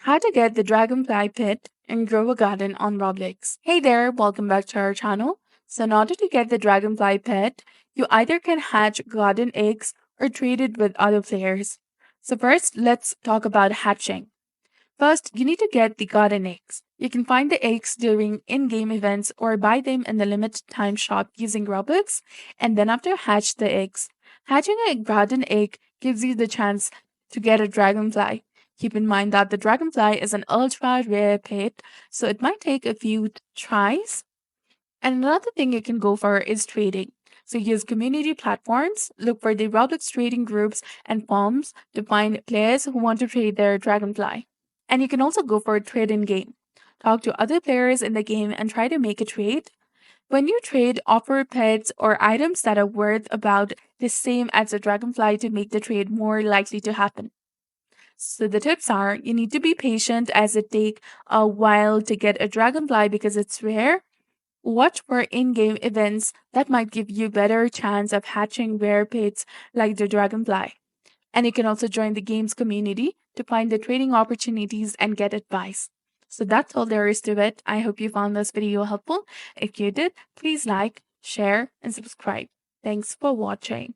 How to get the Dragonfly Pet and grow a garden on Roblox. Hey there, welcome back to our channel. So in order to get the Dragonfly Pet, you either can hatch garden eggs or trade it with other players. So first, let's talk about hatching. First, you need to get the garden eggs. You can find the eggs during in-game events or buy them in the limited time shop using Robux, and then after hatch the eggs. Hatching a garden egg gives you the chance to get a dragonfly. Keep in mind that the dragonfly is an ultra rare pet, so it might take a few tries. And another thing you can go for is trading. So use community platforms, look for the Roblox trading groups and forums to find players who want to trade their dragonfly. And you can also go for a trade in game. Talk to other players in the game and try to make a trade. When you trade, offer pets or items that are worth about the same as the dragonfly to make the trade more likely to happen. So the tips are you need to be patient as it take a while to get a dragonfly because it's rare. Watch for in-game events that might give you better chance of hatching rare pets like the dragonfly. And you can also join the game's community to find the trading opportunities and get advice. So that's all there is to it. I hope you found this video helpful. If you did, please like, share, and subscribe. Thanks for watching.